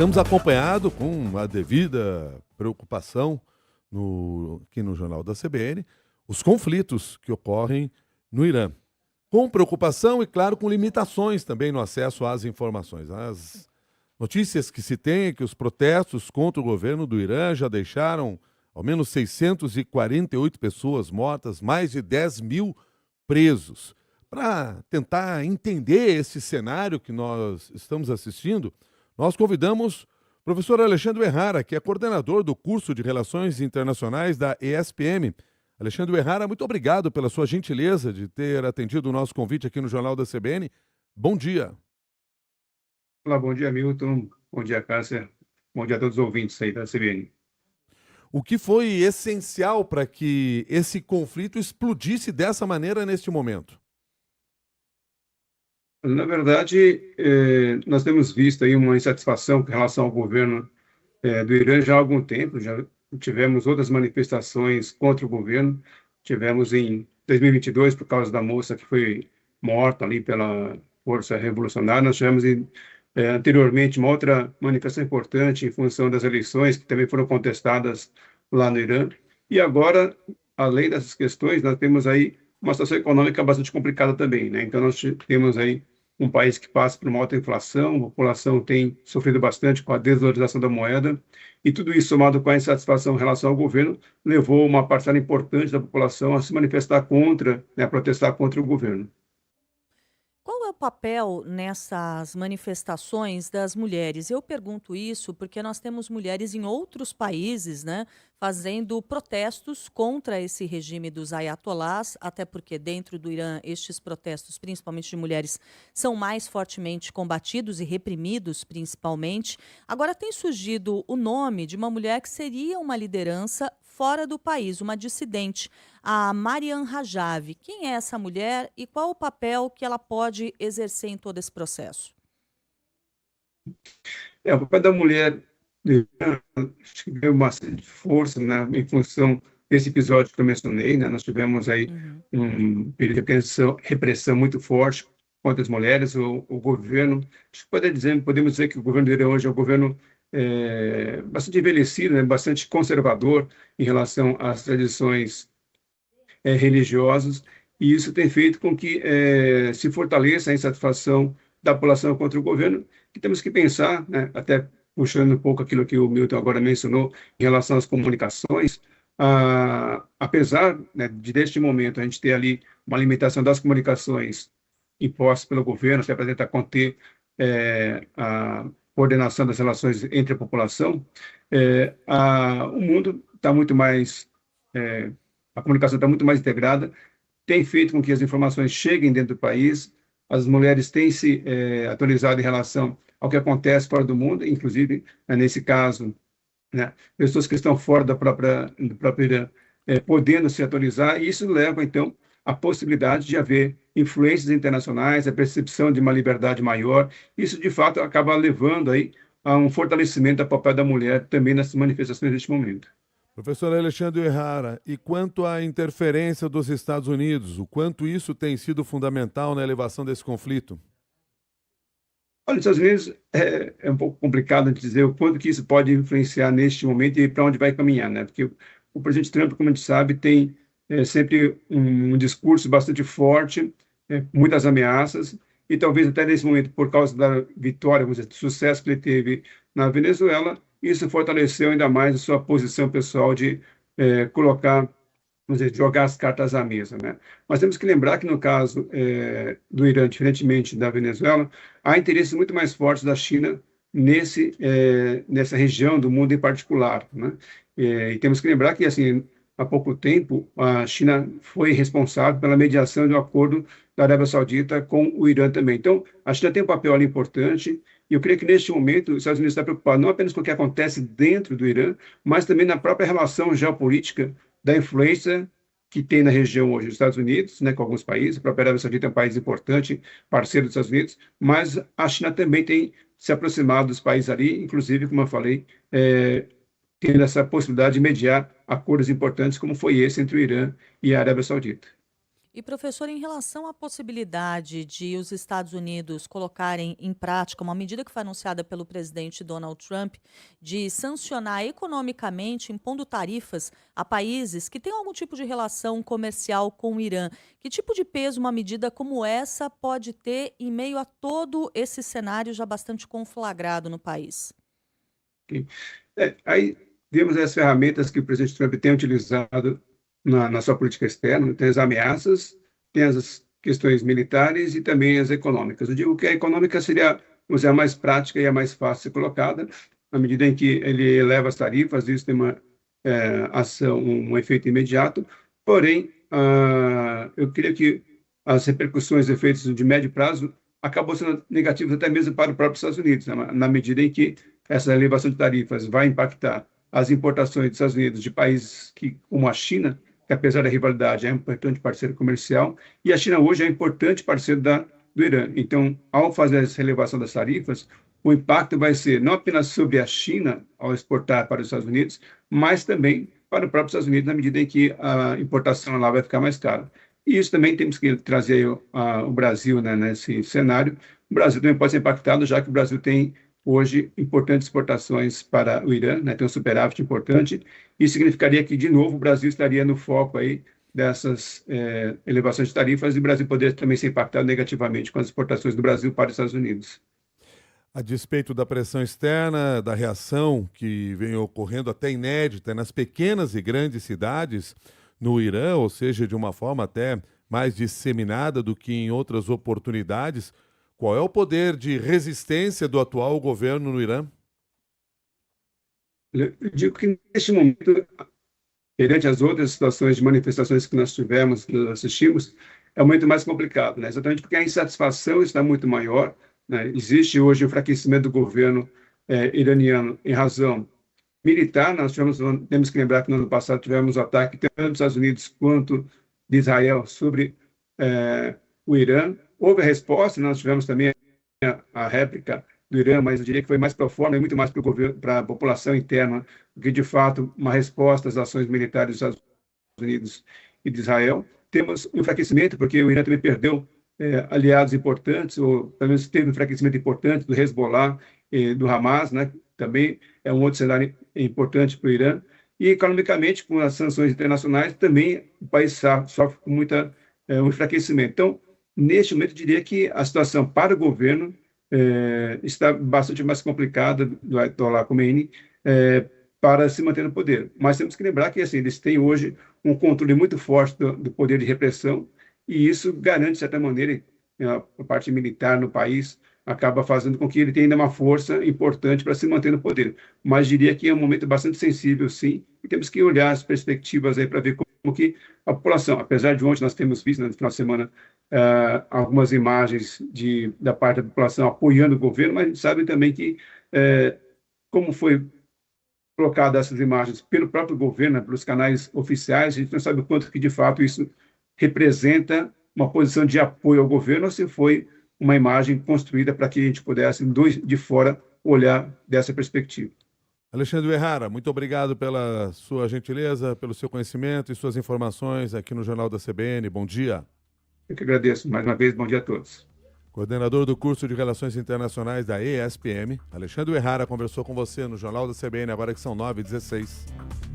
temos acompanhado com a devida preocupação aqui no Jornal da CBN os conflitos que ocorrem no Irã. Com preocupação e, claro, com limitações também no acesso às informações. As notícias que se tem é que os protestos contra o governo do Irã já deixaram ao menos 648 pessoas mortas, mais de 10 mil presos. Para tentar entender esse cenário que nós estamos assistindo, nós convidamos o professor Alexandre Errara, que é coordenador do curso de Relações Internacionais da ESPM. Alexandre Errara, muito obrigado pela sua gentileza de ter atendido o nosso convite aqui no Jornal da CBN. Bom dia. Olá, bom dia, Milton. Bom dia, Cássia. Bom dia a todos os ouvintes aí da CBN. O que foi essencial para que esse conflito explodisse dessa maneira neste momento? Na verdade, nós temos visto aí uma insatisfação com relação ao governo do Irã já há algum tempo. Já tivemos outras manifestações contra o governo. Tivemos em 2022, por causa da moça que foi morta ali pela Força Revolucionária. Nós tivemos anteriormente uma outra manifestação importante em função das eleições, que também foram contestadas lá no Irã. E agora, além dessas questões, nós temos aí uma situação econômica bastante complicada também, né? Então, nós temos aí um país que passa por uma alta inflação, a população tem sofrido bastante com a desvalorização da moeda, e tudo isso, somado com a insatisfação em relação ao governo, levou uma parcela importante da população a se manifestar contra, né, a protestar contra o governo. Qual é o papel nessas manifestações das mulheres? Eu pergunto isso porque nós temos mulheres em outros países, né, fazendo protestos contra esse regime dos ayatolás, até porque dentro do Irã estes protestos, principalmente de mulheres, são mais fortemente combatidos e reprimidos, principalmente. Agora tem surgido o nome de uma mulher que seria uma liderança fora do país, uma dissidente, a Mariam Rajavi. Quem é essa mulher e qual o papel que ela pode exercer em todo esse processo? O papel da mulher acho que ganhou bastante força, né, em função desse episódio que eu mencionei, né? Nós tivemos aí Uhum. um período de repressão muito forte contra as mulheres. O governo, acho que podemos dizer que o governo do Irã hoje é um governo bastante envelhecido, né, bastante conservador em relação às tradições religiosas, e isso tem feito com que se fortaleça a insatisfação da população contra o governo, que temos que pensar, né, até puxando um pouco aquilo que o Milton agora mencionou, em relação às comunicações. Apesar, né, de, neste momento, a gente ter ali uma limitação das comunicações impostas pelo governo, até para tentar conter a coordenação das relações entre a população, o mundo está muito mais, a comunicação está muito mais integrada, tem feito com que as informações cheguem dentro do país, as mulheres têm se atualizado em relação ao que acontece fora do mundo, inclusive, nesse caso, né, pessoas que estão fora do próprio Irã, podendo se atualizar, e isso leva, então, à possibilidade de haver influências internacionais, a percepção de uma liberdade maior. Isso, de fato, acaba levando aí a um fortalecimento do papel da mulher também nessas manifestações neste momento. Professor Alexandre Errara, e quanto à interferência dos Estados Unidos, o quanto isso tem sido fundamental na elevação desse conflito? Olha, os Estados Unidos é um pouco complicado de dizer o quanto que isso pode influenciar neste momento e para onde vai caminhar, né? Porque o presidente Trump, como a gente sabe, tem sempre um discurso bastante forte, muitas ameaças, e talvez até nesse momento, por causa da vitória, vamos dizer, do sucesso que ele teve na Venezuela, isso fortaleceu ainda mais a sua posição pessoal de colocar, vamos dizer, jogar as cartas à mesa, né? Mas temos que lembrar que no caso do Irã, diferentemente da Venezuela, há interesses muito mais fortes da China nessa região do mundo em particular, né? E temos que lembrar que, assim, há pouco tempo, a China foi responsável pela mediação de um acordo da Arábia Saudita com o Irã também. Então, a China tem um papel ali importante, e eu creio que neste momento os Estados Unidos estão preocupados não apenas com o que acontece dentro do Irã, mas também na própria relação geopolítica da influência que tem na região hoje os Estados Unidos, né, com alguns países. A própria Arábia Saudita é um país importante, parceiro dos Estados Unidos, mas a China também tem se aproximado dos países ali, inclusive, como eu falei, tendo essa possibilidade de mediar acordos importantes, como foi esse entre o Irã e a Arábia Saudita. E, professor, em relação à possibilidade de os Estados Unidos colocarem em prática uma medida que foi anunciada pelo presidente Donald Trump de sancionar economicamente, impondo tarifas a países que têm algum tipo de relação comercial com o Irã, que tipo de peso uma medida como essa pode ter em meio a todo esse cenário já bastante conflagrado no país? Ok? Aí vemos as ferramentas que o presidente Trump tem utilizado na sua política externa, tem as ameaças, tem as questões militares e também as econômicas. Eu digo que a econômica seria, vamos dizer, a mais prática e a mais fácil de ser colocada, à medida em que ele eleva as tarifas, isso tem uma ação, um efeito imediato, porém, eu creio que as repercussões, efeitos de médio prazo, acabam sendo negativos até mesmo para o próprio Estados Unidos, né? Na medida em que essa elevação de tarifas vai impactar as importações dos Estados Unidos de países como a China, que apesar da rivalidade é um importante parceiro comercial, e a China hoje é um importante parceiro do Irã. Então, ao fazer essa elevação das tarifas, o impacto vai ser não apenas sobre a China ao exportar para os Estados Unidos, mas também para o próprio Estados Unidos, na medida em que a importação lá vai ficar mais cara. E isso também temos que trazer o Brasil, né, nesse cenário. O Brasil também pode ser impactado, já que o Brasil tem hoje importantes exportações para o Irã, né, tem um superávit importante. Isso significaria que, de novo, o Brasil estaria no foco aí dessas elevações de tarifas e o Brasil poderia também ser impactado negativamente com as exportações do Brasil para os Estados Unidos. A despeito da pressão externa, da reação que vem ocorrendo até inédita nas pequenas e grandes cidades no Irã, ou seja, de uma forma até mais disseminada do que em outras oportunidades, qual é o poder de resistência do atual governo no Irã? Eu digo que, neste momento, perante as outras situações de manifestações que nós tivemos, que nós assistimos, é o momento mais complicado, né? Exatamente porque a insatisfação está muito maior, né? Existe hoje o enfraquecimento do governo iraniano em razão militar. Temos que lembrar que no ano passado tivemos o ataque tanto dos Estados Unidos quanto de Israel sobre o Irã. Houve a resposta, nós tivemos também a réplica do Irã, mas eu diria que foi mais para fora e muito mais para o governo, para a população interna, do que de fato uma resposta às ações militares dos Estados Unidos e de Israel. Temos um enfraquecimento, porque o Irã também perdeu aliados importantes, ou pelo menos teve um enfraquecimento importante do Hezbollah e do Hamas, né? Também é um outro cenário importante para o Irã. E, economicamente, com as sanções internacionais, também o país sofre com um enfraquecimento. Então, neste momento, eu diria que a situação para o governo está bastante mais complicada do Ayatollah Khomeini para se manter no poder. Mas temos que lembrar que assim, eles têm hoje um controle muito forte do poder de repressão e isso garante, de certa maneira, a parte militar no país acaba fazendo com que ele tenha ainda uma força importante para se manter no poder. Mas diria que é um momento bastante sensível, sim, e temos que olhar as perspectivas aí para ver como que a população, apesar de ontem nós temos visto, no final de semana, algumas imagens da parte da população apoiando o governo, mas a gente sabe também que, como foi colocada essas imagens pelo próprio governo, né, pelos canais oficiais, a gente não sabe o quanto que, de fato, isso representa uma posição de apoio ao governo ou se foi uma imagem construída para que a gente pudesse, de fora, olhar dessa perspectiva. Alexandre Errara, muito obrigado pela sua gentileza, pelo seu conhecimento e suas informações aqui no Jornal da CBN. Bom dia. Eu que agradeço. Mais uma vez, bom dia a todos. Coordenador do curso de Relações Internacionais da ESPM, Alexandre Errara, conversou com você no Jornal da CBN, agora que são 9h16.